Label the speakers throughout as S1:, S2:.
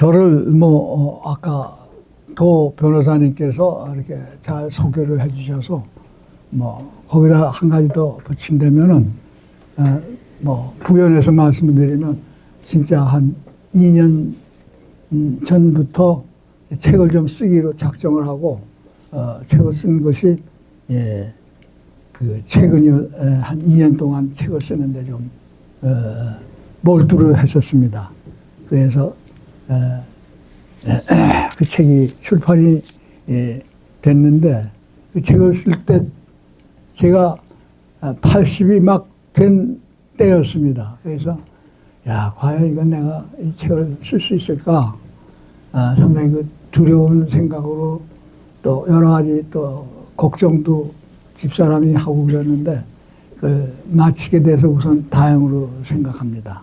S1: 저를 아까 도 변호사님께서 이렇게 잘 소개를 해주셔서 거기다 한 가지 더 붙인다면은 부연해서 말씀을 드리면 진짜 한 2년 전부터 책을 좀 쓰기로 작정을 하고 책을 쓴 것이 최근에 한 2년 동안 책을 쓰는데 좀 몰두를 했었습니다. 그래서 그 책이 출판이 됐는데 그 책을 쓸 때 제가 80이 막 된 때였습니다. 그래서 과연 이건 내가 이 책을 쓸 수 있을까? 상당히 그 두려운 생각으로 또 여러 가지 또 걱정도 집사람이 하고 그랬는데 마치게 돼서 우선 다행으로 생각합니다.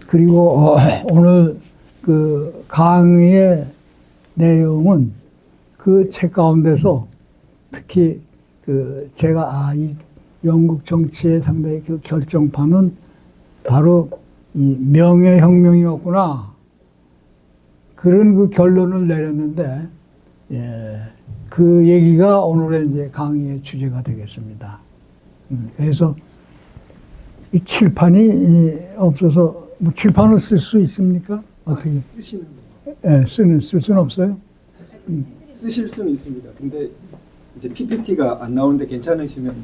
S1: 그리고 오늘 그 강의의 내용은 그 책 가운데서 특히 제가 이 영국 정치의 상당히 그 결정판은 바로 이 명예혁명이었구나. 그런 그 결론을 내렸는데, 그 얘기가 오늘의 이제 강의의 주제가 되겠습니다. 그래서 이 칠판이 없어서, 칠판을 쓸 수 있습니까? 어떻게?
S2: 쓰시는
S1: 쓸 수는 없어요?
S2: 쓰실 수는 있습니다. 근데 이제 PPT가 안 나오는데 괜찮으시면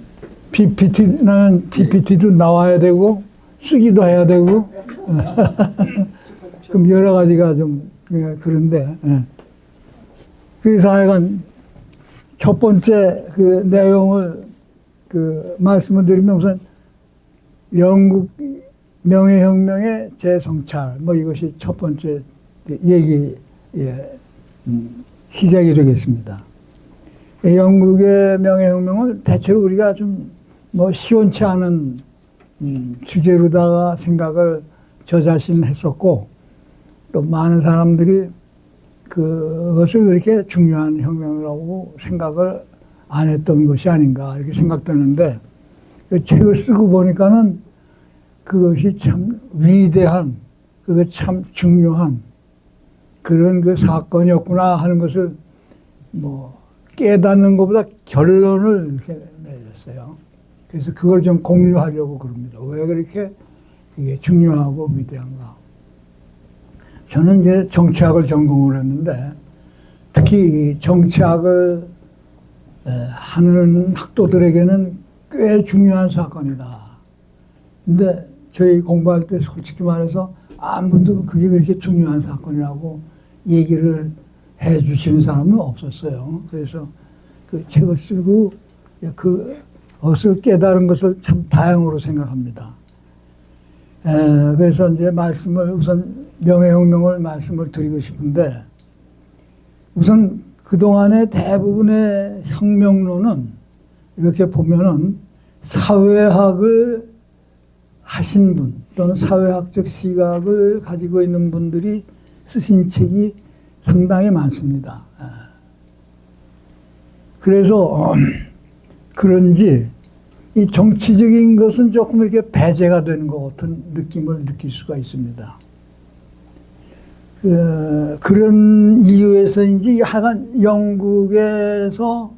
S1: PPT도 나와야 되고 쓰기도 해야 되고 그럼 여러 가지가 좀 그런데 그래서 하여간 첫 번째 그 내용을 말씀을 드리면 우선 영국 명예혁명의 재성찰 이것이 첫 번째 얘기 시작이 되겠습니다. 영국의 명예혁명을 대체로 우리가 좀 시원치 않은 주제로다가 생각을 저 자신 했었고 또 많은 사람들이 그것을 그렇게 중요한 혁명이라고 생각을 안 했던 것이 아닌가 이렇게 생각되는데 그 책을 쓰고 보니까는 그것이 참 위대한 그게 참 중요한 그런 그 사건이었구나 하는 것을 깨닫는 것보다 결론을 이렇게 내렸어요. 그래서 그걸 좀 공유하려고 그럽니다. 왜 그렇게 이게 중요하고 위대한가. 저는 이제 정치학을 전공을 했는데 특히 정치학을 하는 학도들에게는 꽤 중요한 사건이다. 근데 저희 공부할 때 솔직히 말해서 아무도 그게 그렇게 중요한 사건이라고 얘기를 해 주시는 사람은 없었어요. 그래서 그 책을 쓰고 그것을 깨달은 것을 참 다행으로 생각합니다. 그래서 이제 우선 명예혁명을 말씀을 드리고 싶은데 우선 그동안의 대부분의 혁명론은 이렇게 보면은 사회학을 하신 분 또는 사회학적 시각을 가지고 있는 분들이 쓰신 책이 상당히 많습니다. 그래서 그런지 이 정치적인 것은 조금 이렇게 배제가 되는 것 같은 느낌을 느낄 수가 있습니다. 그런 이유에서인지 하여간 영국에서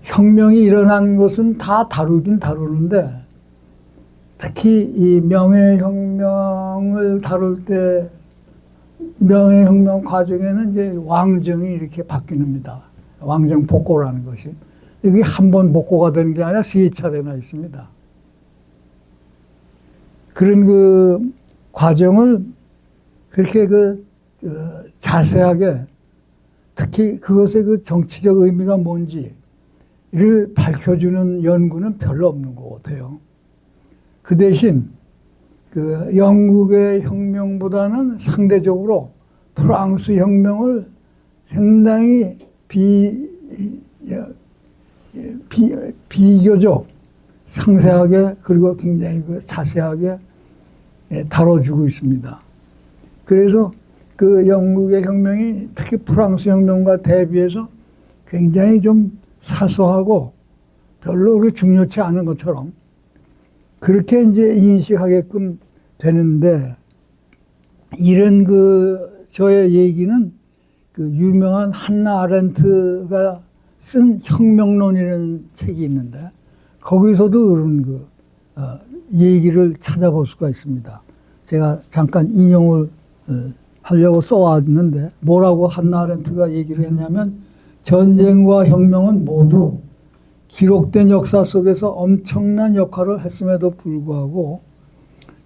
S1: 혁명이 일어난 것은 다 다루긴 다루는데 특히 이 명예혁명을 다룰 때 명예혁명 과정에는 이제 왕정이 이렇게 바뀝니다. 왕정 복고라는 것이. 이게 한 번 복고가 되는 게 아니라 3차례나 있습니다. 그런 그 과정을 그렇게 자세하게 특히 그것의 그 정치적 의미가 뭔지를 밝혀주는 연구는 별로 없는 것 같아요. 그 대신 영국의 혁명보다는 상대적으로 프랑스 혁명을 상당히 비교적 상세하게 그리고 굉장히 자세하게 다뤄주고 있습니다. 그래서 그 영국의 혁명이 특히 프랑스 혁명과 대비해서 굉장히 좀 사소하고 별로 그렇게 중요치 않은 것처럼 그렇게 이제 인식하게끔 되는데 이런 저의 얘기는 그 유명한 한나 아렌트가 쓴 혁명론이라는 책이 있는데 거기서도 그런 얘기를 찾아볼 수가 있습니다. 제가 잠깐 인용을 하려고 써왔는데 뭐라고 한나 아렌트가 얘기를 했냐면 전쟁과 혁명은 모두 기록된 역사 속에서 엄청난 역할을 했음에도 불구하고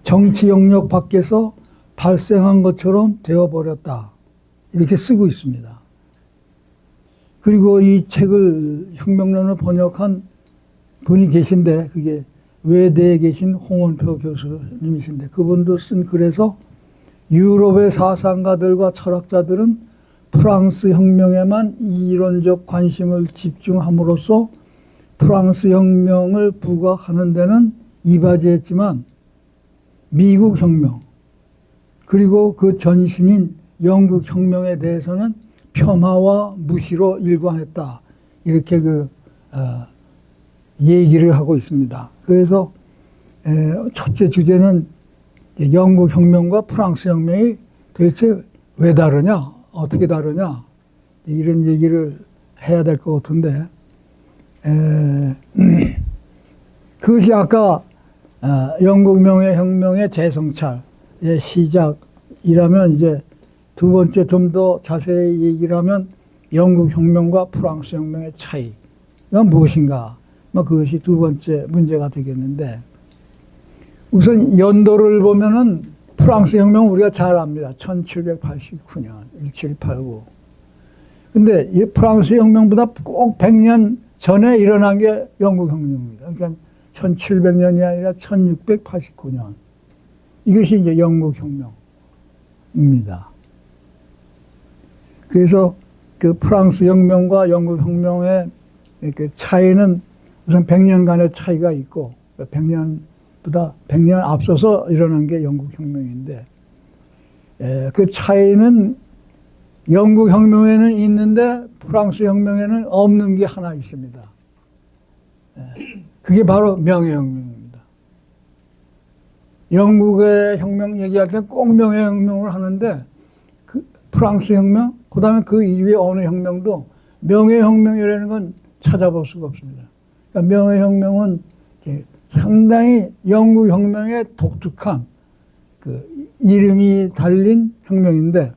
S1: 정치 영역 밖에서 발생한 것처럼 되어버렸다. 이렇게 쓰고 있습니다. 그리고 이 책을 혁명론을 번역한 분이 계신데 그게 외대에 계신 홍원표 교수님이신데 그분도 쓴 글에서 유럽의 사상가들과 철학자들은 프랑스 혁명에만 이론적 관심을 집중함으로써 프랑스 혁명을 부각하는 데는 이바지했지만 미국 혁명 그리고 그 전신인 영국 혁명에 대해서는 폄하와 무시로 일관했다. 이렇게 얘기를 하고 있습니다. 그래서 첫째 주제는 영국 혁명과 프랑스 혁명이 도대체 왜 다르냐? 어떻게 다르냐? 이런 얘기를 해야 될 것 같은데 그것이 아까 영국 명예혁명의 재성찰의 시작이라면 이제 두 번째 좀 더 자세히 얘기를 하면 영국 혁명과 프랑스 혁명의 차이가 무엇인가? 그것이 두 번째 문제가 되겠는데 우선 연도를 보면은 프랑스 혁명 우리가 잘 압니다. 1789년 1789. 근데 이 프랑스 혁명보다 꼭 100년 전에 일어난 게 영국 혁명입니다. 그러니까 1700년이 아니라 1689년. 이것이 이제 영국 혁명입니다. 그래서 그 프랑스 혁명과 영국 혁명의 그 차이는 우선 100년간의 차이가 있고 100년 앞서서 일어난 게 영국 혁명인데 그 차이는 영국 혁명에는 있는데 프랑스 혁명에는 없는 게 하나 있습니다. 그게 바로 명예혁명입니다. 영국의 혁명 얘기할 때 꼭 명예혁명을 하는데 그 프랑스 혁명, 그 다음에 그 이후에 어느 혁명도 명예혁명이라는 건 찾아볼 수가 없습니다. 그러니까 명예혁명은 상당히 영국 혁명의 독특한 그 이름이 달린 혁명인데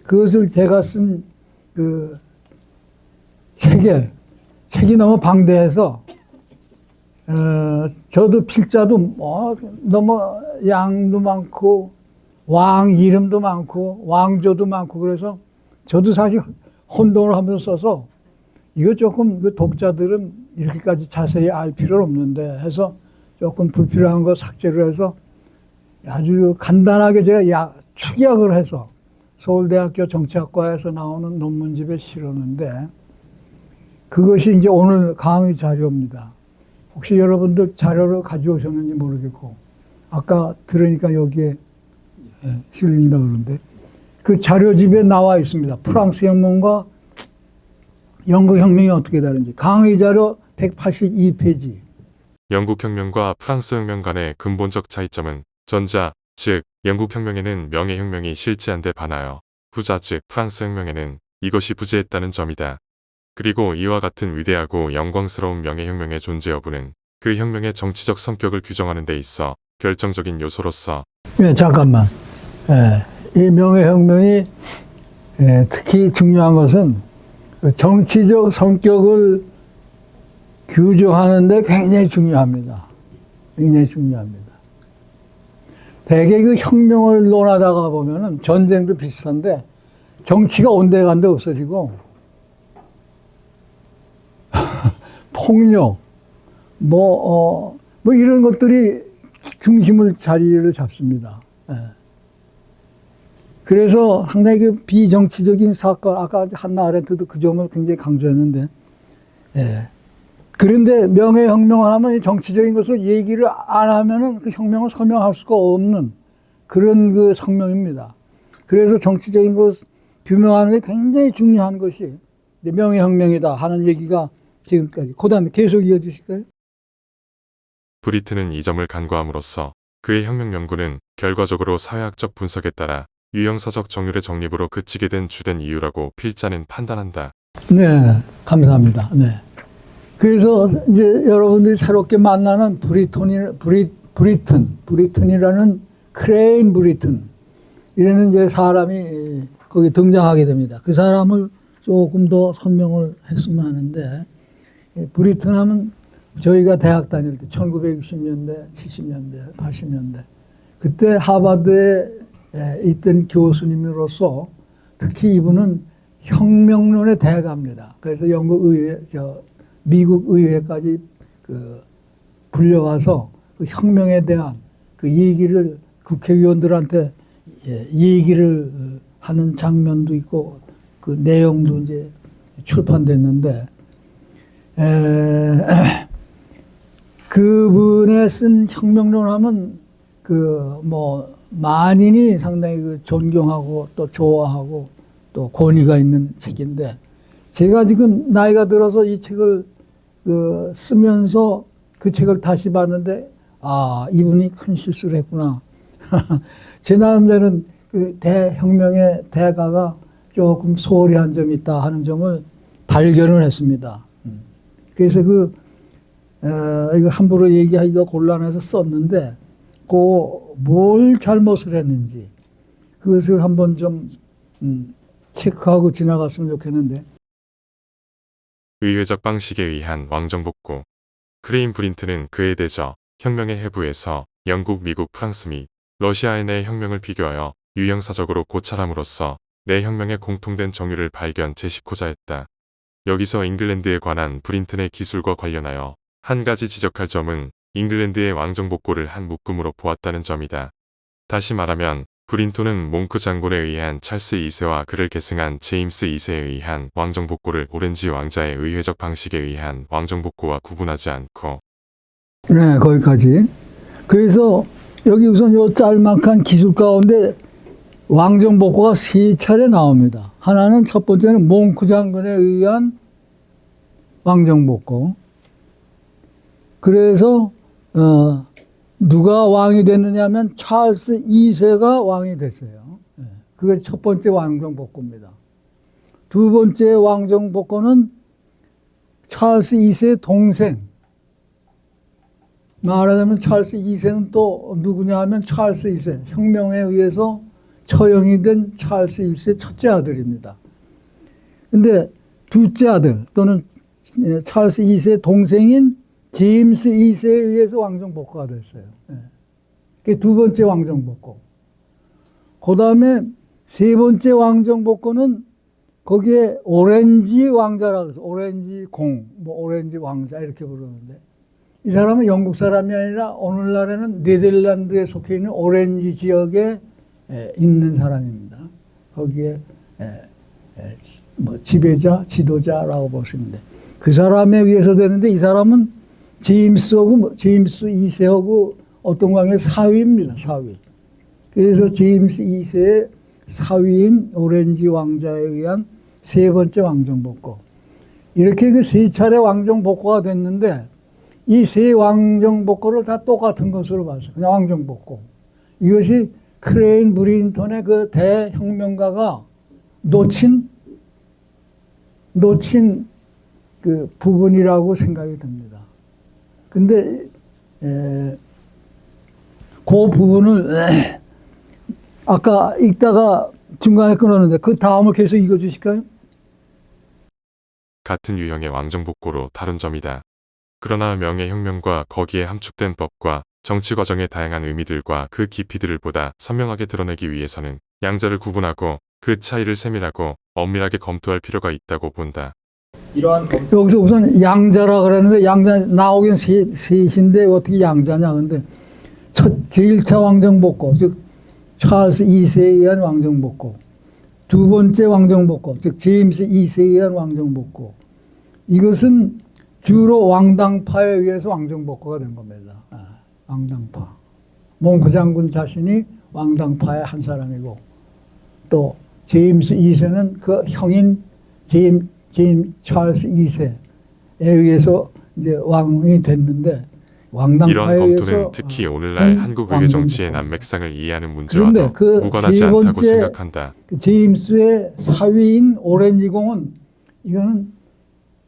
S1: 그것을 제가 쓴 그 책이 너무 방대해서 저도 필자도 너무 양도 많고 왕 이름도 많고 왕조도 많고 그래서 저도 사실 혼동을 하면서 써서 이거 조금 그 독자들은 이렇게까지 자세히 알 필요는 없는데 해서 조금 불필요한 거 삭제를 해서 아주 간단하게 제가 축약을 해서 서울대학교 정치학과에서 나오는 논문집에 실었는데 그것이 이제 오늘 강의 자료입니다. 혹시 여러분들 자료를 가져오셨는지 모르겠고 아까 들으니까 여기에 실린다 그러는데 그 자료집에 나와 있습니다. 프랑스 혁명과 영국 혁명이 어떻게 다른지 강의 자료 182페이지.
S3: 영국 혁명과 프랑스 혁명 간의 근본적 차이점은 전자, 즉 영국 혁명에는 명예혁명이 실제한 데 반하여 후자, 즉 프랑스 혁명에는 이것이 부재했다는 점이다. 그리고 이와 같은 위대하고 영광스러운 명예혁명의 존재 여부는 그 혁명의 정치적 성격을 규정하는 데 있어 결정적인 요소로서
S1: 잠깐만. 이 명예혁명이 특히 중요한 것은 정치적 성격을 규정하는 데 굉장히 중요합니다. 굉장히 중요합니다. 대개 그 혁명을 논하다가 보면은 전쟁도 비슷한데 정치가 온데간데 없어지고 폭력 뭐 이런 것들이 중심을 자리를 잡습니다. 그래서 상당히 그 비정치적인 사건 아까 한나 아렌트도 그 점을 굉장히 강조했는데 그런데 명예혁명을 하면 이 정치적인 것을 얘기를 안 하면은 그 혁명을 설명할 수가 없는 그런 그 성명입니다. 그래서 정치적인 것 규명하는 게 굉장히 중요한 것이 명예혁명이다 하는 얘기가 지금까지. 그 다음에 계속 이어주실까요?
S3: 브리트는 이 점을 간과함으로써 그의 혁명 연구는 결과적으로 사회학적 분석에 따라 유형사적 정율의 정립으로 그치게 된 주된 이유라고 필자는 판단한다.
S1: 네, 감사합니다. 네. 그래서 이제 여러분들이 새롭게 만나는 브리튼이라는 크레인 브리튼, 이라는 이제 사람이 거기 등장하게 됩니다. 그 사람을 조금 더 설명을 했으면 하는데, 브리튼 하면 저희가 대학 다닐 때 1960년대, 70년대, 80년대 그때 하버드에 있던 교수님으로서 특히 이분은 혁명론의 대가입니다. 그래서 미국 의회까지 불려가서 그 혁명에 대한 그 얘기를 국회의원들한테 얘기를 하는 장면도 있고 그 내용도 이제 출판됐는데, 그분의 쓴 혁명론 하면 만인이 상당히 존경하고 또 좋아하고 또 권위가 있는 책인데, 제가 지금 나이가 들어서 이 책을 쓰면서 그 책을 다시 봤는데, 이분이 큰 실수를 했구나. 제 나름대로는 그 대혁명의 대가가 조금 소홀히 한 점이 있다 하는 점을 발견을 했습니다. 그래서 이거 함부로 얘기하기가 곤란해서 썼는데, 뭘 잘못을 했는지 그것을 한번 좀 체크하고 지나갔으면 좋겠는데.
S3: 의회적 방식에 의한 왕정복고. 크레인 브린트는 그에 대저 혁명의 해부에서 영국, 미국, 프랑스 및 러시아의 내 혁명을 비교하여 유형사적으로 고찰함으로써 내 혁명의 공통된 정율을 발견 제시코자 했다. 여기서 잉글랜드에 관한 브린튼의 기술과 관련하여 한 가지 지적할 점은 잉글랜드의 왕정복고를 한 묶음으로 보았다는 점이다. 다시 말하면 브린톤은 몽크 장군에 의한 찰스 2세와 그를 계승한 제임스 2세에 의한 왕정복고를 오렌지 왕자의 의회적 방식에 의한 왕정복고와 구분하지 않고.
S1: 네, 거기까지. 그래서 여기 우선 요 짤막한 기술 가운데 왕정복고가 3차례 나옵니다. 하나는 첫 번째는 몽크 장군에 의한 왕정복고. 그래서 누가 왕이 됐느냐 하면 찰스 2세가 왕이 됐어요. 그게 첫 번째 왕정복고입니다. 두 번째 왕정복고는 찰스 2세의 동생. 말하자면 찰스 2세는 또 누구냐 하면 찰스 2세, 혁명에 의해서 처형이 된 찰스 1세 첫째 아들입니다. 근데 둘째 아들 또는 찰스 2세의 동생인 제임스 2세에 의해서 왕정복고가 됐어요. 그게 두 번째 왕정복고. 그 다음에 세 번째 왕정복고는 거기에 오렌지 왕자라고 해서 오렌지 공, 오렌지 왕자 이렇게 부르는데, 이 사람은 영국 사람이 아니라 오늘날에는 네덜란드에 속해 있는 오렌지 지역에 있는 사람입니다. 거기에 지배자, 지도자라고 보시면 돼. 그 사람에 의해서 되는데, 이 사람은 제임스 2세하고 어떤 관계 사위입니다. 사위. 그래서 제임스 2세의 사위인 오렌지 왕자에 의한 세 번째 왕정복고. 이렇게 그 세 차례 왕정복고가 됐는데, 이 세 왕정복고를 다 똑같은 것으로 봤어요. 그냥 왕정복고. 이것이 크레인 브린턴의 그 대혁명가가 놓친 그 부분이라고 생각이 듭니다. 근데 그 부분을 아까 읽다가 중간에 끊었는데 그 다음을 계속 읽어주실까요?
S3: 같은 유형의 왕정복고로 다룬 점이다. 그러나 명예혁명과 거기에 함축된 법과 정치 과정의 다양한 의미들과 그 깊이들을 보다 선명하게 드러내기 위해서는 양자를 구분하고 그 차이를 세밀하고 엄밀하게 검토할 필요가 있다고 본다.
S1: 여기서 우선 양자라 그랬는데, 양자 나오긴 셋인데 어떻게 양자냐. 근데 제1차 왕정복고, 즉 찰스 2세에 의한 왕정복고, 두 번째 왕정복고, 즉 제임스 2세에 의한 왕정복고, 이것은 주로 왕당파에 의해서 왕정복고가 된 겁니다. 왕당파. 몽크 장군 자신이 왕당파의 한 사람이고, 또 제임스 2세는 그 형인 찰스 2세에 의해서 이제 왕이 됐는데,
S3: 이런
S1: 왕당파에
S3: 검토는
S1: 의해서
S3: 특히 오늘날 한국 외교 정치의
S1: 왕정복권.
S3: 난맥상을 이해하는
S1: 그런데
S3: 문제와도
S1: 그
S3: 무관하지
S1: 세
S3: 않다고
S1: 번째
S3: 생각한다.
S1: 그 제임스의 사위인 오렌지공은 이거는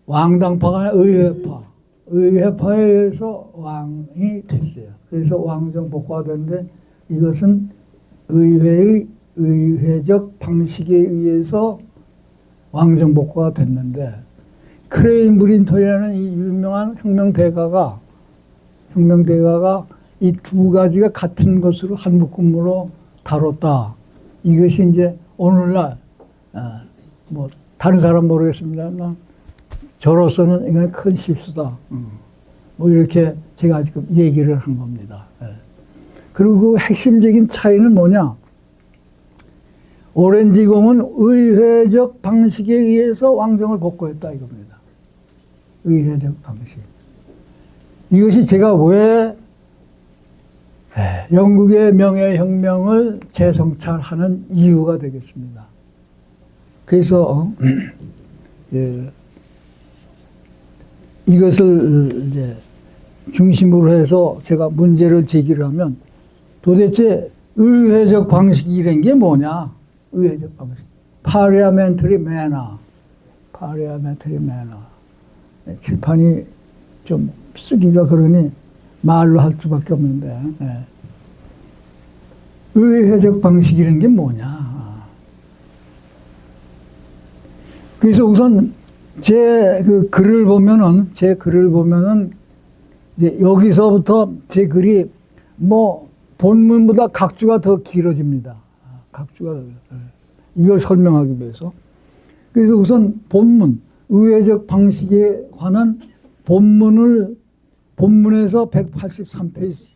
S1: 왕당파가 아니라 의회파에 의해서 왕이 됐어요. 그래서 왕정복과가 됐는데 이것은 의회의 의회적 방식에 의해서 왕정복과가 됐는데 크레인브린턴이라는 이 유명한 혁명대가가 이 두 가지가 같은 것으로 한 묶음으로 다뤘다. 이것이 이제 오늘날 뭐 다른 사람 모르겠습니다만 저로서는 이건 큰 실수다. 뭐 이렇게 제가 지금 얘기를 한 겁니다. 그리고 그 핵심적인 차이는 뭐냐? 오렌지공은 의회적 방식에 의해서 왕정을 복구했다 이겁니다. 의회적 방식. 이것이 제가 왜 영국의 명예혁명을 재성찰하는 이유가 되겠습니다. 그래서 이것을 이제 중심으로 해서 제가 문제를 제기를 하면 도대체 의회적 방식이란 게 뭐냐? 의회적 방식. 파리아멘터리 매너. 칠판이 좀 쓰기가 그러니 말로 할 수밖에 없는데 의회적 방식이라는 게 뭐냐? 그래서 우선 제 글을 보면은 이제 여기서부터 제 글이 뭐 본문보다 각주가 더 길어집니다. 이걸 설명하기 위해서. 그래서 우선 본문, 의회적 방식에 관한 본문에서 183페이지.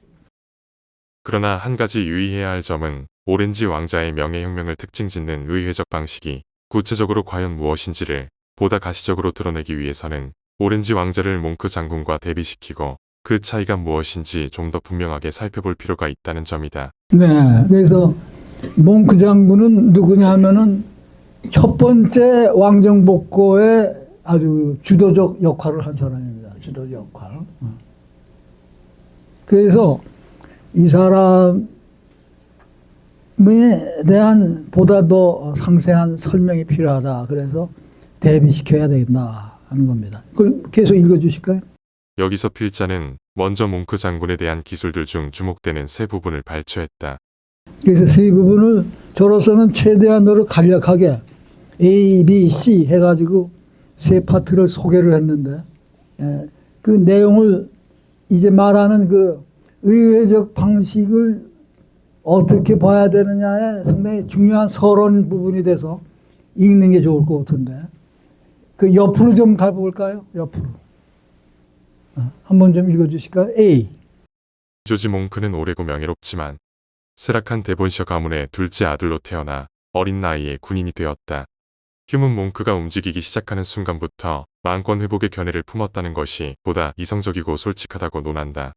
S3: 그러나 한 가지 유의해야 할 점은 오렌지 왕자의 명예혁명을 특징 짓는 의회적 방식이 구체적으로 과연 무엇인지를 보다 가시적으로 드러내기 위해서는 오렌지 왕자를 몽크 장군과 대비시키고 그 차이가 무엇인지 좀 더 분명하게 살펴볼 필요가 있다는 점이다.
S1: 네, 그래서 몽크 장군은 누구냐 하면은 첫 번째 왕정복고의 아주 주도적 역할을 한 사람입니다. 주도적 역할. 그래서 이 사람에 대한 보다 더 상세한 설명이 필요하다. 그래서 대비시켜야 되겠다 하는 겁니다. 그걸 계속 읽어주실까요?
S3: 여기서 필자는 먼저 몽크 장군에 대한 기술들 중 주목되는 세 부분을 발췌했다.
S1: 그래서 세 부분을 저로서는 최대한으로 간략하게 A, B, C 해가지고 세 파트를 소개를 했는데 그 내용을 이제 말하는 그 의회적 방식을 어떻게 봐야 되느냐에 상당히 중요한 서론 부분이 돼서 읽는 게 좋을 것 같은데 그 옆으로 좀 가볼까요? 옆으로. 한번 좀 읽어주실까요? A.
S3: 조지 몽크는 오래고 명예롭지만 쇠락한 데본셔 가문의 둘째 아들로 태어나 어린 나이에 군인이 되었다. 휴문 몽크가 움직이기 시작하는 순간부터 망권 회복의 견해를 품었다는 것이 보다 이성적이고 솔직하다고 논한다.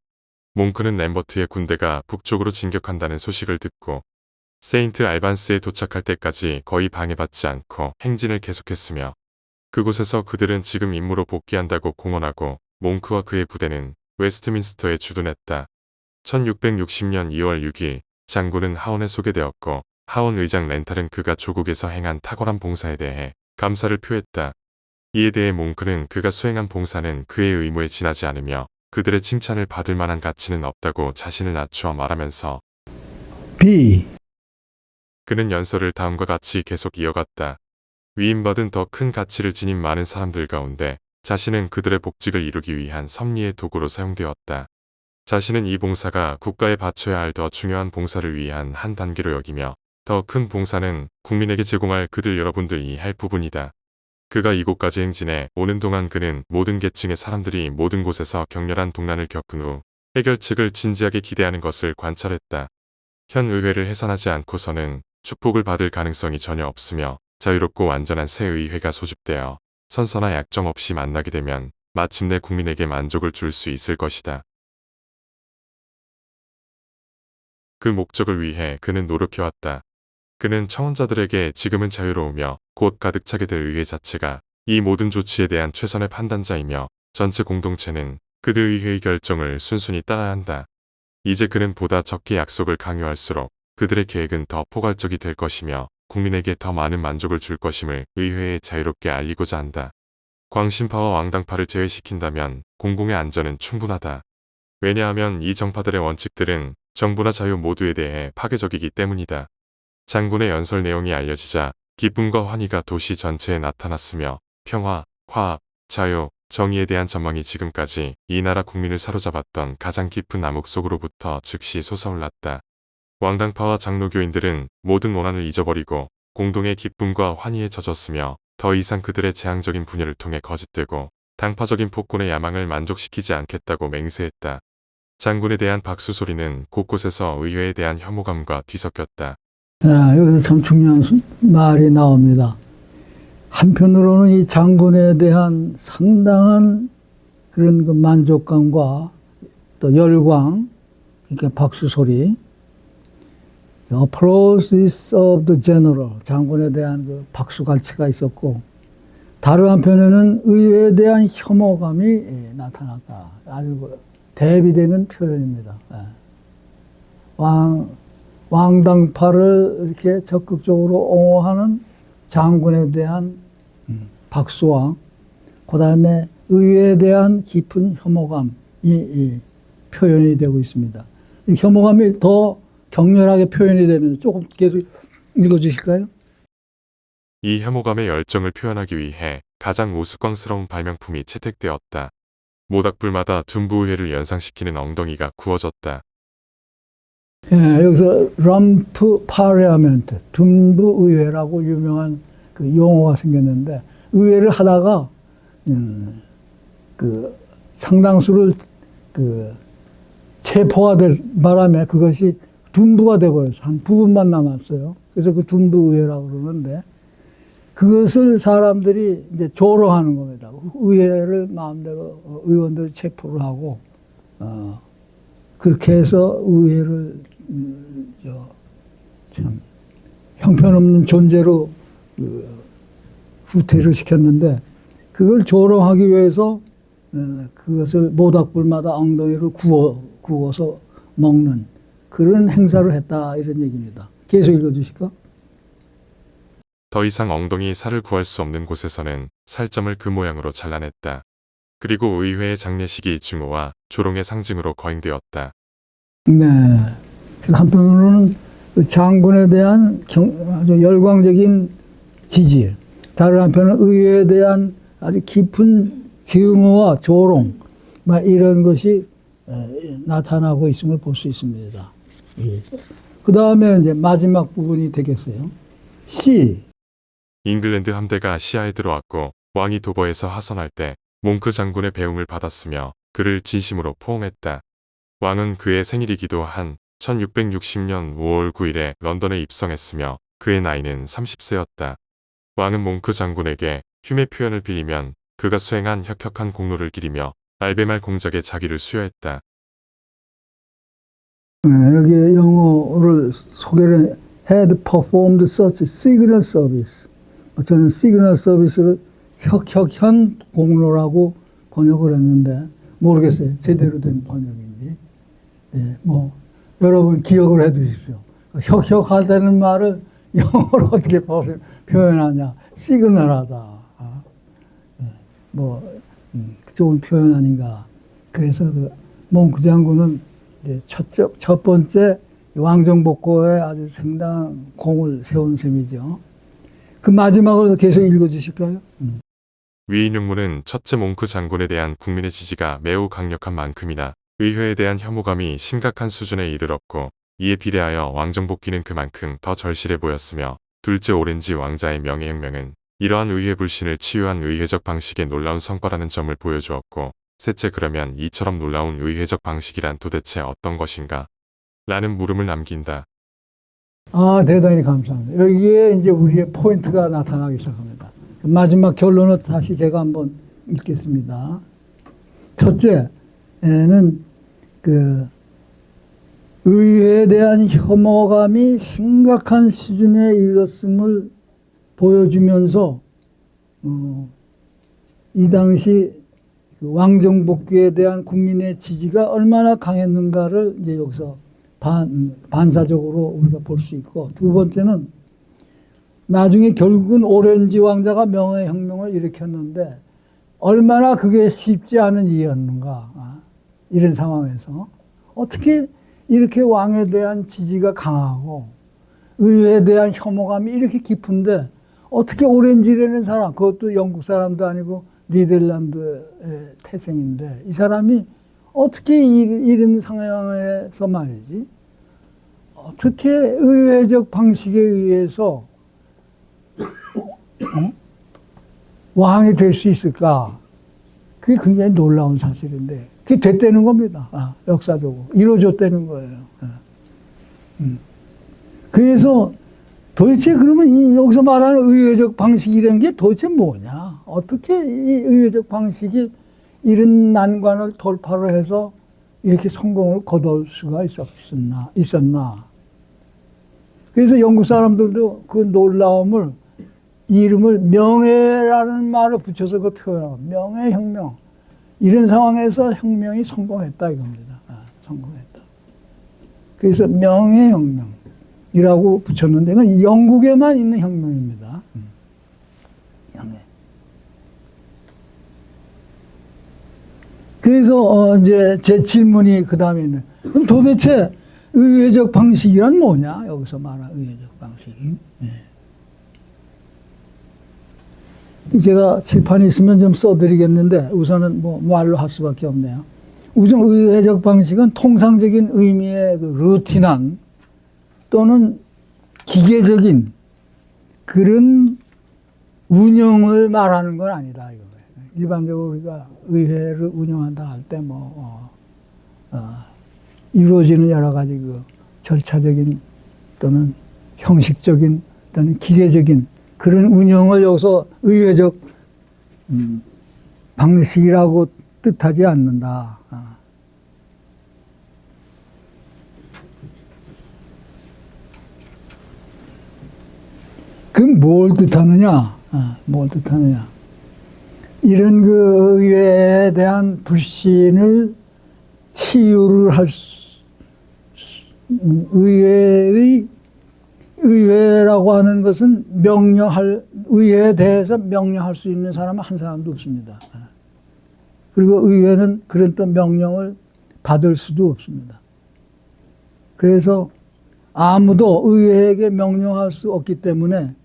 S3: 몽크는 램버트의 군대가 북쪽으로 진격한다는 소식을 듣고 세인트 알반스에 도착할 때까지 거의 방해받지 않고 행진을 계속했으며 그곳에서 그들은 지금 임무로 복귀한다고 공언하고 몽크와 그의 부대는 웨스트민스터에 주둔했다. 1660년 2월 6일 장군은 하원에 소개되었고 하원 의장 렌탈은 그가 조국에서 행한 탁월한 봉사에 대해 감사를 표했다. 이에 대해 몽크는 그가 수행한 봉사는 그의 의무에 지나지 않으며 그들의 칭찬을 받을 만한 가치는 없다고 자신을 낮추어 말하면서
S1: B.
S3: 그는 연설을 다음과 같이 계속 이어갔다. 위임받은 더 큰 가치를 지닌 많은 사람들 가운데 자신은 그들의 복직을 이루기 위한 섭리의 도구로 사용되었다. 자신은 이 봉사가 국가에 바쳐야 할 더 중요한 봉사를 위한 한 단계로 여기며 더 큰 봉사는 국민에게 제공할 그들 여러분들이 할 부분이다. 그가 이곳까지 행진해 오는 동안 그는 모든 계층의 사람들이 모든 곳에서 격렬한 동난을 겪은 후 해결책을 진지하게 기대하는 것을 관찰했다. 현 의회를 해산하지 않고서는 축복을 받을 가능성이 전혀 없으며 자유롭고 완전한 새 의회가 소집되어 선서나 약점 없이 만나게 되면 마침내 국민에게 만족을 줄 수 있을 것이다. 그 목적을 위해 그는 노력해왔다. 그는 청원자들에게 지금은 자유로우며 곧 가득 차게 될 의회 자체가 이 모든 조치에 대한 최선의 판단자이며 전체 공동체는 그들 의회의 결정을 순순히 따라야 한다. 이제 그는 보다 적게 약속을 강요할수록 그들의 계획은 더 포괄적이 될 것이며 국민에게 더 많은 만족을 줄 것임을 의회에 자유롭게 알리고자 한다. 광신파와 왕당파를 제외시킨다면 공공의 안전은 충분하다. 왜냐하면 이 정파들의 원칙들은 정부나 자유 모두에 대해 파괴적이기 때문이다. 장군의 연설 내용이 알려지자 기쁨과 환희가 도시 전체에 나타났으며 평화, 화합, 자유, 정의에 대한 전망이 지금까지 이 나라 국민을 사로잡았던 가장 깊은 암흑 속으로부터 즉시 솟아올랐다. 왕당파와 장로교인들은 모든 원한을 잊어버리고 공동의 기쁨과 환희에 젖었으며 더 이상 그들의 재앙적인 분열을 통해 거짓되고 당파적인 폭군의 야망을 만족시키지 않겠다고 맹세했다. 장군에 대한 박수 소리는 곳곳에서 의회에 대한 혐오감과 뒤섞였다.
S1: 여기서 참 중요한 말이 나옵니다. 한편으로는 이 장군에 대한 상당한 그런 그 만족감과 또 열광, 그러니까 박수 소리, applause of the general, 장군에 대한 그 박수갈채가 있었고, 다른 한편에는 의회에 대한 혐오감이 나타났다. 아주 대비되는 표현입니다. 왕당파를 이렇게 적극적으로 옹호하는 장군에 대한 박수와 그 다음에 의회에 대한 깊은 혐오감이 표현이 되고 있습니다. 이 혐오감이 더 격렬하게 표현이 되는, 조금 계속 읽어주실까요?
S3: 이 혐오감의 열정을 표현하기 위해 가장 우스꽝스러운 발명품이 채택되었다. 모닥불마다 둔부의회를 연상시키는 엉덩이가 구워졌다.
S1: 여기서 럼프 파리아멘트, 둔부의회라고 유명한 그 용어가 생겼는데, 의회를 하다가 그 상당수를 그 체포가 될 바람에 그것이 둔부가 돼버려서 한 부분만 남았어요. 그래서 그 둔부의회라고 그러는데, 그것을 사람들이 이제 조롱하는 겁니다. 의회를 마음대로 의원들을 체포를 하고, 그렇게 해서 의회를 참 형편없는 존재로 후퇴를 시켰는데, 그걸 조롱하기 위해서 그것을 모닥불마다 엉덩이를 구워서 먹는 그런 행사를 했다, 이런 얘기입니다. 계속 읽어주실까?
S3: 더 이상 엉덩이 살을 구할 수 없는 곳에서는 살점을 그 모양으로 잘라냈다. 그리고 의회의 장례식이 증오와 조롱의 상징으로 거행되었다.
S1: 네. 그래서 한편으로는 그 장군에 대한 아주 열광적인 지지, 다른 한편은 의회에 대한 아주 깊은 증오와 조롱, 이런 것이 나타나고 있음을 볼 수 있습니다. 그 다음에 이제 마지막 부분이 되겠어요. C.
S3: 잉글랜드 함대가 시야에 들어왔고 왕이 도버에서 하선할 때 몽크 장군의 배웅을 받았으며 그를 진심으로 포옹했다. 왕은 그의 생일이기도 한 1660년 5월 9일에 런던에 입성했으며 그의 나이는 30세였다. 왕은 몽크 장군에게 흉의 표현을 빌리면 그가 수행한 혁혁한 공로를 기리며 알베말 공작에 자기를 수여했다.
S1: 여기 영어를 소개를 had performed such signal service. 저는 signal service를 혁혁한 공로라고 번역을 했는데 모르겠어요. 제대로 된 번역인지. 여러분 기억을 해 두십시오. 혁혁하다는 말을 영어로 어떻게 표현하냐. 시그널하다. 좋은 표현 아닌가. 그래서 그 몽크 장군은 이제 첫 번째 왕정복고에 아주 상당한 공을 세운 셈이죠. 그 마지막으로 계속 읽어주실까요?
S3: 위인용문은 첫째 몽크 장군에 대한 국민의 지지가 매우 강력한 만큼이나 의회에 대한 혐오감이 심각한 수준에 이르렀고 이에 비례하여 왕정복기는 그만큼 더 절실해 보였으며 둘째 오렌지 왕자의 명예혁명은 이러한 의회 불신을 치유한 의회적 방식의 놀라운 성과라는 점을 보여주었고 셋째 그러면 이처럼 놀라운 의회적 방식이란 도대체 어떤 것인가? 라는 물음을 남긴다.
S1: 대단히 감사합니다. 여기에 이제 우리의 포인트가 나타나기 시작합니다. 마지막 결론을 다시 제가 한번 읽겠습니다. 첫째는 그 의회에 대한 혐오감이 심각한 수준에 이르렀음을 보여주면서 이 당시 그 왕정복귀에 대한 국민의 지지가 얼마나 강했는가를 이제 여기서 반사적으로 우리가 볼 수 있고, 두 번째는 나중에 결국은 오렌지 왕자가 명예혁명을 일으켰는데 얼마나 그게 쉽지 않은 일이었는가. 이런 상황에서 어떻게 이렇게 왕에 대한 지지가 강하고 의회에 대한 혐오감이 이렇게 깊은데 어떻게 오렌지라는 사람, 그것도 영국 사람도 아니고 네덜란드의 태생인데 이 사람이 어떻게 이런 상황에서 말이지, 어떻게 의회적 방식에 의해서 왕이 될 수 있을까? 그게 굉장히 놀라운 사실인데 그게 됐다는 겁니다. 역사적으로 이루어졌다는 거예요. 그래서 도대체 그러면 여기서 말하는 의회적 방식이라는 게 도대체 뭐냐? 어떻게 이 의회적 방식이 이런 난관을 돌파를 해서 이렇게 성공을 거둘 수가 있었나? 그래서 영국 사람들도 그 놀라움을 이름을 명예라는 말을 붙여서 그걸 표현하고 명예혁명. 이런 상황에서 혁명이 성공했다 이겁니다. 성공했다. 그래서 명예혁명이라고 붙였는데 이건 영국에만 있는 혁명입니다. 명예. 그래서 이제 제 질문이 그 다음에 있는, 그럼 도대체 의회적 방식이란 뭐냐? 여기서 말한 의회적 방식이. 제가 칠판이 있으면 좀 써드리겠는데 우선은 뭐 말로 할 수밖에 없네요. 우선 의회적 방식은 통상적인 의미의 그 루틴한 또는 기계적인 그런 운영을 말하는 건 아니다 이거예요. 일반적으로 우리가 의회를 운영한다 할 때 이루어지는 여러 가지 그 절차적인 또는 형식적인 또는 기계적인 그런 운영을 여기서 의회적 방식이라고 뜻하지 않는다. 그럼 뭘 뜻하느냐? 뭘 뜻하느냐? 이런 그 의회에 대한 불신을 치유를 할 의회라고 하는 것은 의회에 대해서 명령할 수 있는 사람은 한 사람도 없습니다. 그리고 의회는 그런 또 명령을 받을 수도 없습니다. 그래서 아무도 의회에게 명령할 수 없기 때문에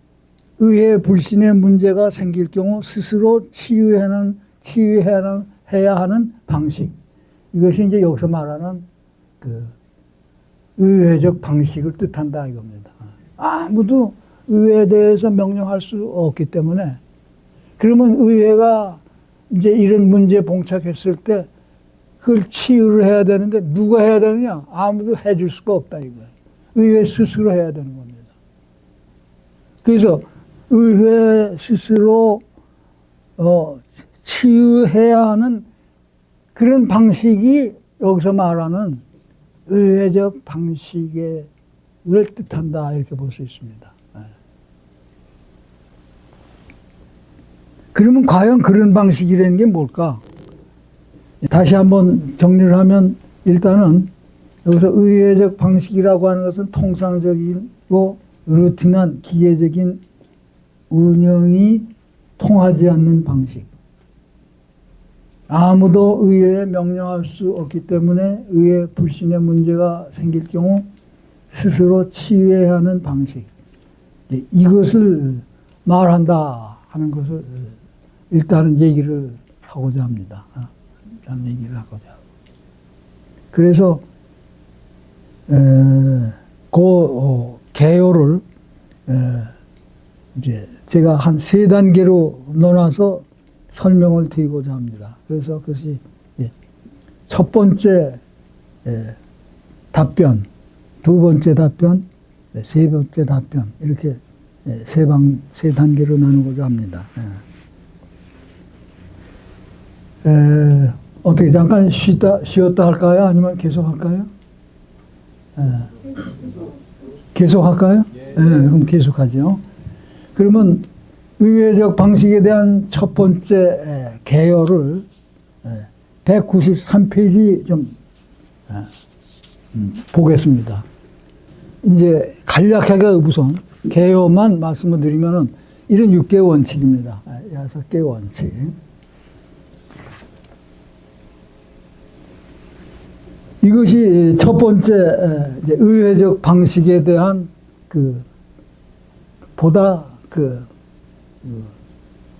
S1: 의회 불신의 문제가 생길 경우 스스로 치유해야 하는 방식. 이것이 이제 여기서 말하는 그 의회적 방식을 뜻한다 이겁니다. 아무도 의회에 대해서 명령할 수 없기 때문에, 그러면 의회가 이제 이런 문제에 봉착했을 때 그걸 치유를 해야 되는데 누가 해야 되느냐? 아무도 해줄 수가 없다 이거예요. 의회 스스로 해야 되는 겁니다. 그래서 의회 스스로 치유해야 하는 그런 방식이 여기서 말하는 의회적 방식을 뜻한다 이렇게 볼 수 있습니다. 그러면 과연 그런 방식이라는 게 뭘까? 다시 한번 정리를 하면 일단은 여기서 의회적 방식이라고 하는 것은 통상적이고 루틴한 기계적인 운영이 통하지 않는 방식. 아무도 의회에 명령할 수 없기 때문에 의회 불신의 문제가 생길 경우 스스로 치유해야 하는 방식. 이것을 말한다 하는 것을 일단은 얘기를 하고자 합니다. 일단 얘기를 하고자 하고. 그래서 그 개요를 이제 제가 한 3단계로 나눠서 설명을 드리고자 합니다. 그래서 그것이 첫 번째 답변, 두 번째 답변, 세 번째 답변 이렇게 세 단계로 나누고자 합니다. 어떻게 잠깐 쉬었다 할까요? 아니면 계속 할까요? 계속 할까요? 그럼 계속 하죠. 그러면 의회적 방식에 대한 첫 번째 개요를 193페이지 좀 보겠습니다. 이제 간략하게 우선 개요만 말씀을 드리면은 이런 6개의 원칙입니다. 6개의 원칙. 이것이 첫 번째 이제 의회적 방식에 대한 보다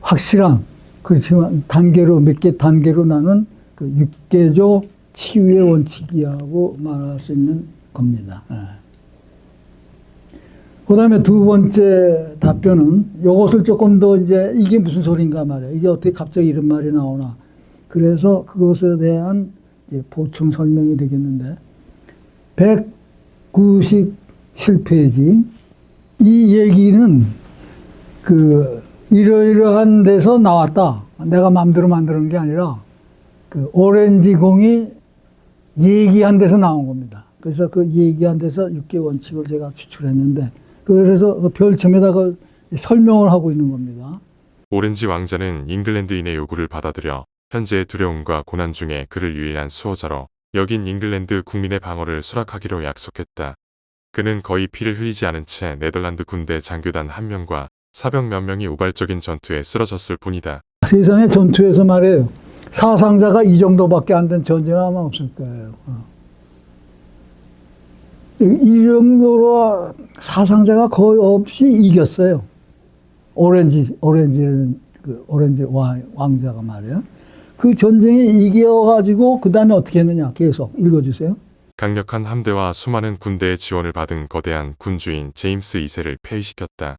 S1: 확실한, 그렇지만 단계로 몇 개 단계로 나눈 6개조 치유의 원칙이라고 말할 수 있는 겁니다. 그 다음에 두 번째 답변은 이것을 조금 더 이제 이게 무슨 소린가 말이에요. 이게 어떻게 갑자기 이런 말이 나오나. 그래서 그것에 대한 이제 보충 설명이 되겠는데 197페이지 이 얘기는 이러이러한 데서 나왔다. 내가 마음대로 만드는 게 아니라 오렌지공이 얘기한 데서 나온 겁니다. 그래서 그 얘기한 데서 6개 원칙을 제가 추출했는데 그래서 별점에다가 설명을 하고 있는 겁니다.
S3: 오렌지 왕자는 잉글랜드인의 요구를 받아들여 현재의 두려움과 고난 중에 그를 유일한 수호자로 여긴 잉글랜드 국민의 방어를 수락하기로 약속했다. 그는 거의 피를 흘리지 않은 채 네덜란드 군대 장교단 1명과 사병 몇 명이 우발적인 전투에 쓰러졌을 뿐이다.
S1: 세상의 전투에서 말이에요. 사상자가 이 정도밖에 안 된 전쟁은 아마 없을 거예요. 이 정도로 사상자가 거의 없이 이겼어요. 오렌지는 오렌지 왕자가 말이에요. 그 전쟁에 이겨가지고 그 다음에 어떻게 했느냐 계속 읽어주세요.
S3: 강력한 함대와 수많은 군대의 지원을 받은 거대한 군주인 제임스 2세를 폐위시켰다.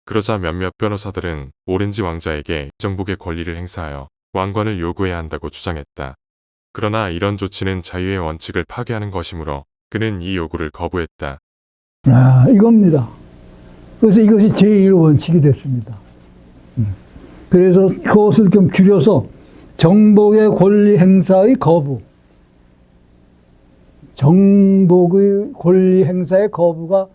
S3: 그러자 몇몇 변호사들은 오렌지 왕자에게 정복의 권리를 행사하여 왕관을 요구해야 한다고 주장했다. 그러나 이런 조치는 자유의 원칙을 파괴하는 것이므로 그는 이 요구를 거부했다.
S1: 이겁니다. 그래서 이것이 제1원칙이 됐습니다. 그래서 그것을 좀 줄여서 정복의 권리 행사의 거부. 정복의 권리 행사의 거부가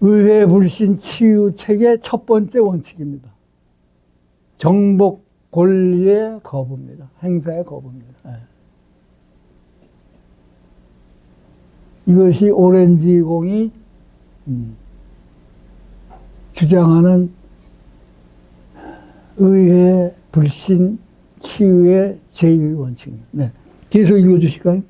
S1: 의회 불신 치유 책의 첫 번째 원칙입니다. 정복 권리의 거부입니다. 행사의 거부입니다. 이것이 오렌지공이 주장하는 의회 불신 치유의 제1원칙입니다. 네. 계속 읽어주실까요?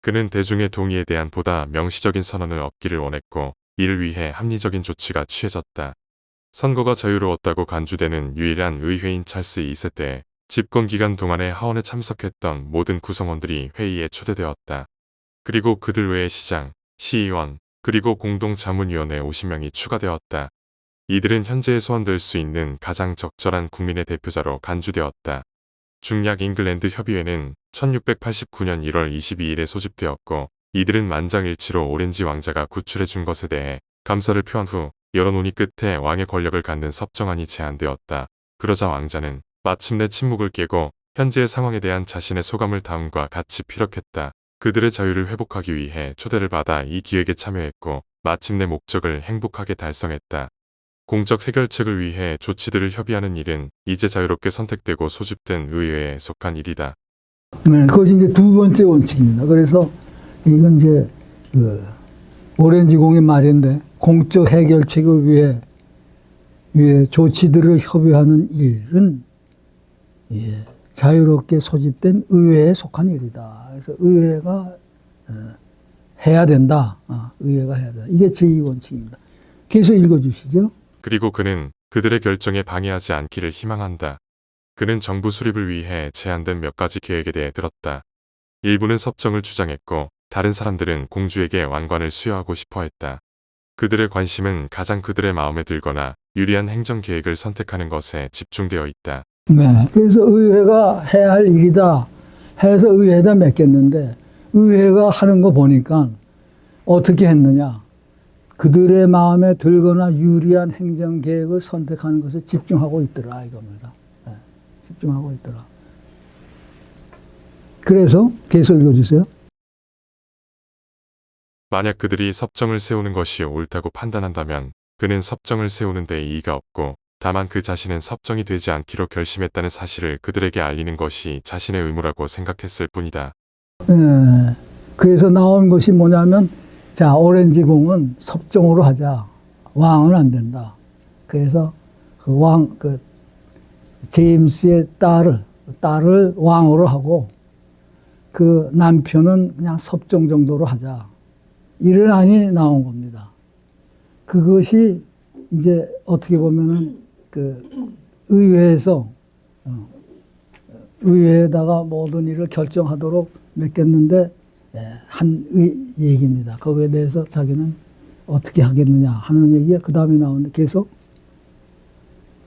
S3: 그는 대중의 동의에 대한 보다 명시적인 선언을 얻기를 원했고 이를 위해 합리적인 조치가 취해졌다. 선거가 자유로웠다고 간주되는 유일한 의회인 찰스 2세 때 집권 기간 동안에 하원에 참석했던 모든 구성원들이 회의에 초대되었다. 그리고 그들 외에 시장, 시의원, 그리고 공동자문위원회 50명이 추가되었다. 이들은 현재에 소환될 수 있는 가장 적절한 국민의 대표자로 간주되었다. 중약 잉글랜드 협의회는 1689년 1월 22일에 소집되었고 이들은 만장일치로 오렌지 왕자가 구출해 준 것에 대해 감사를 표한 후 여러 논의 끝에 왕의 권력을 갖는 섭정안이 제안되었다. 그러자 왕자는 마침내 침묵을 깨고 현재의 상황에 대한 자신의 소감을 다음과 같이 피력했다. 그들의 자유를 회복하기 위해 초대를 받아 이 기획에 참여했고 마침내 목적을 행복하게 달성했다. 공적 해결책을 위해 조치들을 협의하는 일은 이제 자유롭게 선택되고 소집된 의회에 속한 일이다.
S1: 네, 그것이 이제 두 번째 원칙입니다. 그래서 이건 이제 오렌지공의 말인데 공적 해결책을 위해 조치들을 협의하는 일은 자유롭게 소집된 의회에 속한 일이다. 그래서 의회가 해야 된다. 의회가 해야 된다. 이게 제2원칙입니다. 계속 읽어주시죠.
S3: 그리고 그는 그들의 결정에 방해하지 않기를 희망한다. 그는 정부 수립을 위해 제안된 몇 가지 계획에 대해 들었다. 일부는 섭정을 주장했고 다른 사람들은 공주에게 왕관을 수여하고 싶어 했다. 그들의 관심은 가장 그들의 마음에 들거나 유리한 행정 계획을 선택하는 것에 집중되어 있다.
S1: 네, 그래서 의회가 해야 할 일이다 해서 의회에다 맡겼는데 의회가 하는 거 보니까 어떻게 했느냐. 그들의 마음에 들거나 유리한 행정 계획을 선택하는 것에 집중하고 있더라 이겁니다. 네, 집중하고 있더라. 그래서 계속 읽어주세요.
S3: 만약 그들이 섭정을 세우는 것이 옳다고 판단한다면 그는 섭정을 세우는 데 이의가 없고 다만 그 자신은 섭정이 되지 않기로 결심했다는 사실을 그들에게 알리는 것이 자신의 의무라고 생각했을 뿐이다.
S1: 예. 그래서 나온 것이 뭐냐면, 자, 오렌지궁은 섭정으로 하자. 왕은 안 된다. 그래서 그 제임스의 딸을 왕으로 하고, 그 남편은 그냥 섭정 정도로 하자. 이런 안이 나온 겁니다. 그것이 이제 어떻게 보면은 의회에서 의회에다가 모든 일을 결정하도록 맡겼는데 한 얘기입니다. 거기에 대해서 자기는 어떻게 하겠느냐 하는 얘기가 그 다음에 나오는데 계속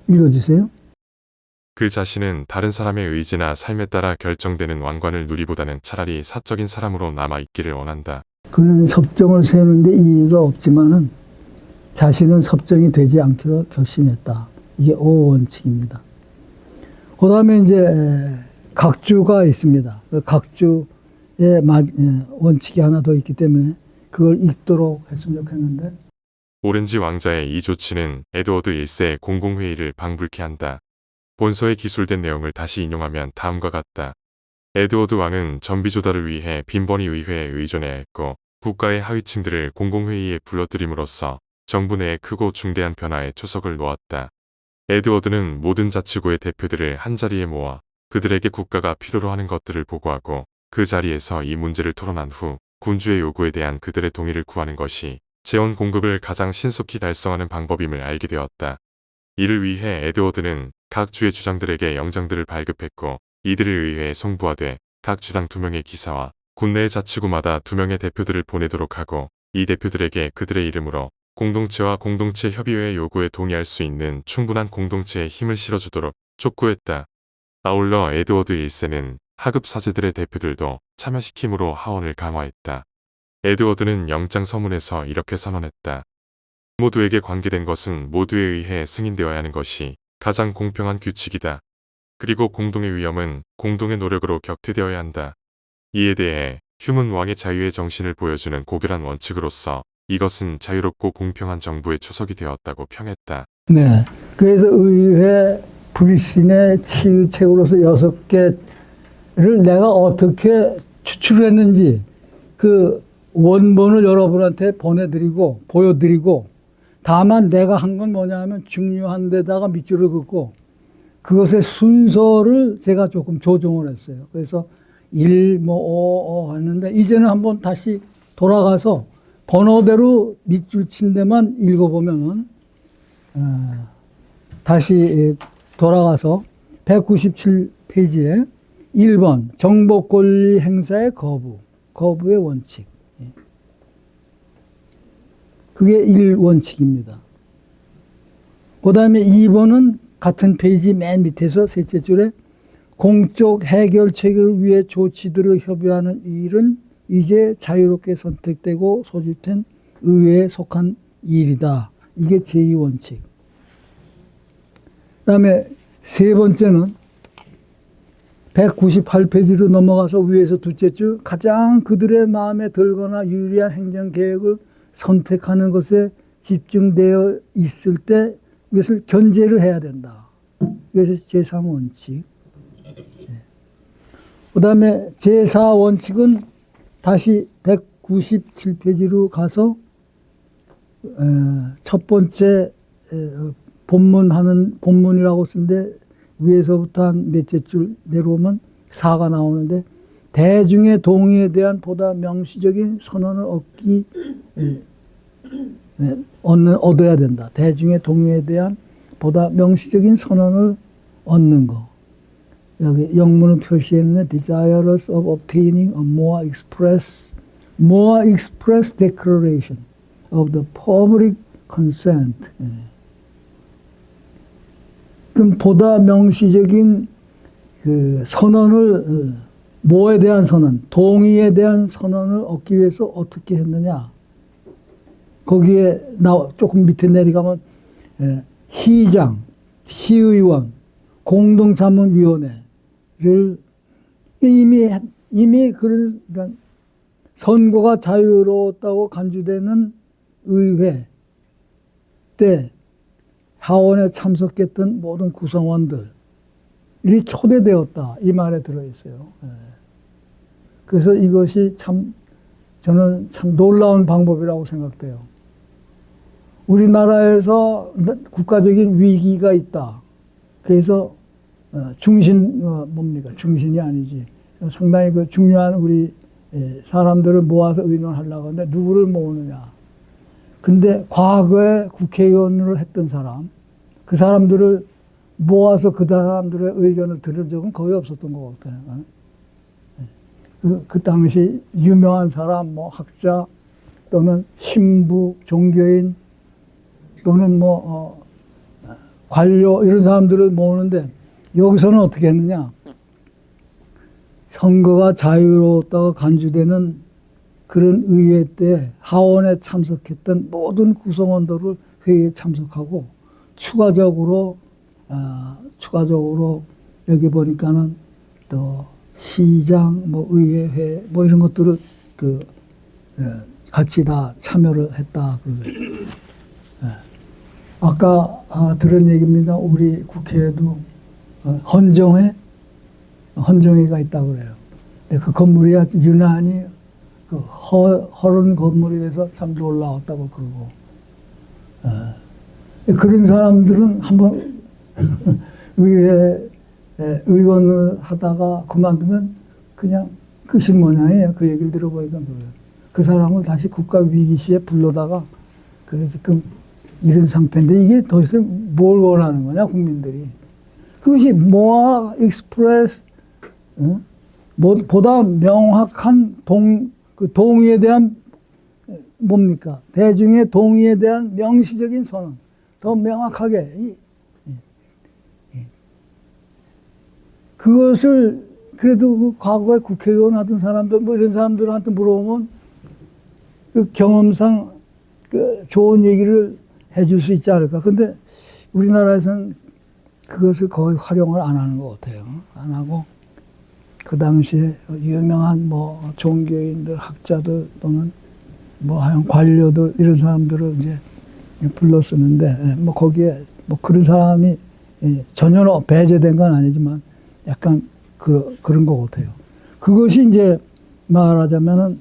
S1: 읽어주세요.
S3: 그 자신은 다른 사람의 의지나 삶에 따라 결정되는 왕관을 누리보다는 차라리 사적인 사람으로 남아있기를 원한다.
S1: 그는 섭정을 세우는데 이의가 없지만은 자신은 섭정이 되지 않기로 결심했다. 이게 5원칙입니다. 그 다음에 이제 각주가 있습니다. 그 각주의 원칙이 하나 더 있기 때문에 그걸 읽도록 했으면 좋겠는데,
S3: 오렌지 왕자의 이 조치는 에드워드 1세의 공공회의를 방불케 한다. 본서에 기술된 내용을 다시 인용하면 다음과 같다. 에드워드 왕은 정비 조달을 위해 빈번히 의회에 의존해야 했고 국가의 하위층들을 공공회의에 불러들임으로써 정부 내에 크고 중대한 변화에 초석을 놓았다. 에드워드는 모든 자치구의 대표들을 한자리에 모아 그들에게 국가가 필요로 하는 것들을 보고하고 그 자리에서 이 문제를 토론한 후 군주의 요구에 대한 그들의 동의를 구하는 것이 재원 공급을 가장 신속히 달성하는 방법임을 알게 되었다. 이를 위해 에드워드는 각 주의 주장들에게 영장들을 발급했고 이들을 의회에 송부하되 각 주당 2명의 기사와 군내의 자치구마다 2명의 대표들을 보내도록 하고 이 대표들에게 그들의 이름으로 공동체와 공동체 협의회의 요구에 동의할 수 있는 충분한 공동체에 힘을 실어주도록 촉구했다. 아울러 에드워드 1세는 하급 사제들의 대표들도 참여시킴으로 하원을 강화했다. 에드워드는 영장 서문에서 이렇게 선언했다. 모두에게 관계된 것은 모두에 의해 승인되어야 하는 것이 가장 공평한 규칙이다. 그리고 공동의 위엄은 공동의 노력으로 격퇴되어야 한다. 이에 대해 휴문 왕의 자유의 정신을 보여주는 고결한 원칙으로서 이것은 자유롭고 공평한 정부의 초석이 되었다고 평했다.
S1: 네. 그래서 의회 불신의 치유책으로서 6개를 내가 어떻게 추출했는지 그 원본을 여러분한테 보여드리고 다만 내가 한 건 뭐냐 하면 중요한 데다가 밑줄을 긋고 그것의 순서를 제가 조금 조정을 했어요. 그래서 1, 5 했는데 이제는 한번 다시 돌아가서 번호대로 밑줄 친 데만 읽어보면은 다시 돌아가서 197페이지에 1번 정보 권리 행사의 거부의 원칙. 그게 1원칙입니다. 그 다음에 2번은 같은 페이지 맨 밑에서 셋째 줄에 공적 해결책을 위해 조치들을 협의하는 일은 이제 자유롭게 선택되고 소집된 의회에 속한 일이다. 이게 제2원칙. 그 다음에 세 번째는 198페이지로 넘어가서 위에서 둘째 줄 가장 그들의 마음에 들거나 유리한 행정계획을 선택하는 것에 집중되어 있을 때 이것을 견제를 해야 된다. 이것이 제3원칙. 그 다음에 제4원칙은 다시 197페이지로 가서 첫 번째 본문이라고 쓴데 위에서부터 한 몇째 줄 내려오면 4가 나오는데 대중의 동의에 대한 보다 명시적인 선언을 얻어야 된다. 대중의 동의에 대한 보다 명시적인 선언을 얻는 거. 여기 영문을 표시했는데 desirous of obtaining a more express declaration of the public consent. 그럼 보다 명시적인 그 선언을 뭐에 대한 선언, 동의에 대한 선언을 얻기 위해서 어떻게 했느냐? 거기에 조금 밑에 내려가면 시장, 시의원, 공동자문위원회를 이미 그러니까 선거가 자유로웠다고 간주되는 의회 때 하원에 참석했던 모든 구성원들이 초대되었다. 이 말에 들어있어요. 예. 그래서 이것이 참 저는 참 놀라운 방법이라고 생각돼요. 우리나라에서 국가적인 위기가 있다. 그래서 뭡니까? 중신이 아니지. 상당히 그 중요한 우리 사람들을 모아서 의논하려고 하는데 누구를 모으느냐. 근데 과거에 국회의원을 했던 사람, 그 사람들을 모아서 그 사람들의 의견을 들은 적은 거의 없었던 것 같아요. 그 당시 유명한 사람, 뭐 학자 또는 신부, 종교인 또는 관료 이런 사람들을 모으는데 여기서는 어떻게 했느냐? 선거가 자유로웠다고 간주되는 그런 의회 때 하원에 참석했던 모든 구성원들을 회의에 참석하고 추가적으로 여기 보니까는 또 시장, 의회회, 이런 것들을 같이 다 참여를 했다. 아까 들은 얘기입니다. 우리 국회에도 헌정회가 있다고 그래요. 근데 그 건물이 아주 유난히 허른 건물이라서 참 놀라웠다고 그러고. 그런 사람들은 한번 의회 의원을 하다가 그만두면 그냥 끝이 모양이에요. 그 얘기를 들어보니까 그래요. 그 사람을 다시 국가 위기 시에 불러다가 그래 지금 이런 상태인데 이게 도대체 뭘 원하는 거냐 국민들이. 그것이 모아 익스프레스 보다 명확한 동의에 대한 뭡니까? 대중의 동의에 대한 명시적인 선언. 더 명확하게 그것을 그래도 그 과거에 국회의원 하던 사람들 이런 사람들한테 물어보면 그 경험상 그 좋은 얘기를 해줄 수 있지 않을까. 근데 우리나라에서는 그것을 거의 활용을 안 하는 것 같아요. 안 하고 그 당시에 유명한 종교인들, 학자들 또는 하여간 관료들 이런 사람들을 이제 불렀었는데 거기에 그런 사람이 전혀 배제된 건 아니지만 약간 그런 것 같아요. 그것이 이제 말하자면은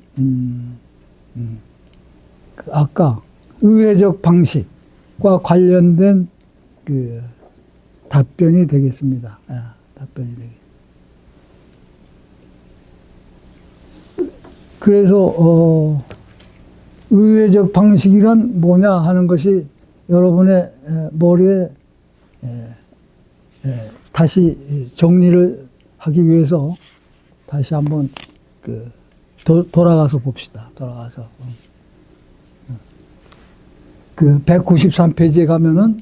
S1: 아까 의회적 방식과 관련된 그 답변이 되겠습니다. 답변이 되겠습니다. 그래서 의회적 방식이란 뭐냐 하는 것이 여러분의 머리에 다시 정리를 하기 위해서 다시 한번 돌아가서 봅시다. 돌아가서 그 193페이지에 가면은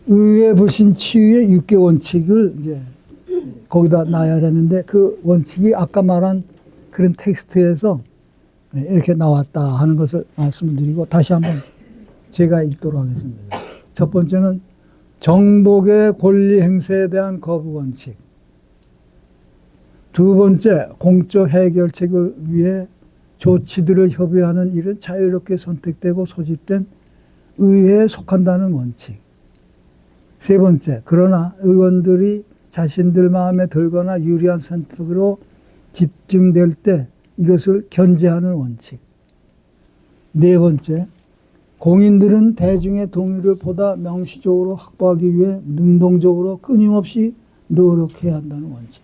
S1: 의회 불신 치유의 6개 원칙을 이제 거기다 나열했는데 그 원칙이 아까 말한 그런 텍스트에서 이렇게 나왔다 하는 것을 말씀드리고 다시 한번 제가 읽도록 하겠습니다. 첫 번째는 정복의 권리 행사에 대한 거부 원칙. 두 번째, 공적 해결책을 위해 조치들을 협의하는 일은 자유롭게 선택되고 소집된 의회에 속한다는 원칙. 세 번째, 그러나 의원들이 자신들 마음에 들거나 유리한 선택으로 집중될 때 이것을 견제하는 원칙. 네 번째, 공인들은 대중의 동의를 보다 명시적으로 확보하기 위해 능동적으로 끊임없이 노력해야 한다는 원칙.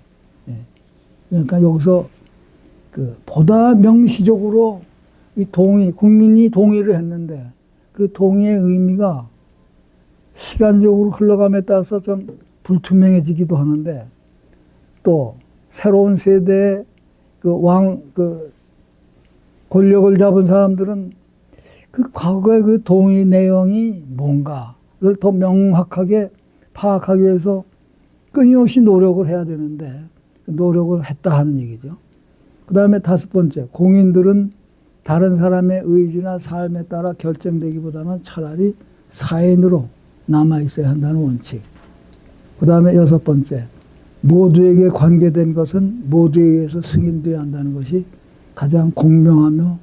S1: 그러니까 여기서 보다 명시적으로 이 국민이 동의를 했는데 그 동의의 의미가 시간적으로 흘러감에 따라서 좀 불투명해지기도 하는데 또 새로운 세대의 권력을 잡은 사람들은 그 과거의 그 동의 내용이 뭔가를 더 명확하게 파악하기 위해서 끊임없이 노력을 해야 되는데 노력을 했다 하는 얘기죠. 그 다음에 다섯 번째, 공인들은 다른 사람의 의지나 삶에 따라 결정되기보다는 차라리 사인으로 남아있어야 한다는 원칙. 그 다음에 여섯 번째, 모두에게 관계된 것은 모두에 의해서 승인되어야 한다는 것이 가장 공명하며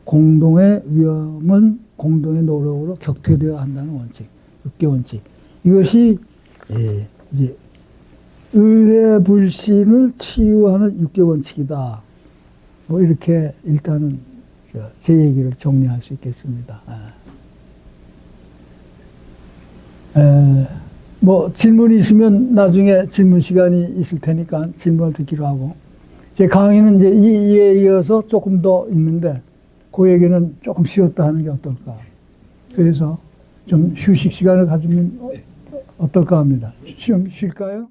S1: 공동의 위험은 공동의 노력으로 격퇴되어야 한다는 원칙. 6개 원칙. 이것이 이제 의회 불신을 치유하는 6대 원칙이다. 뭐 이렇게 일단은 제 얘기를 정리할 수 있겠습니다. 뭐 질문이 있으면 나중에 질문 시간이 있을 테니까 질문을 듣기로 하고, 제 강의는 이제 이에 이어서 조금 더 있는데 그 얘기는 조금 쉬었다 하는 게 어떨까. 그래서 좀 휴식 시간을 가지면 어떨까 합니다. 좀 쉴까요?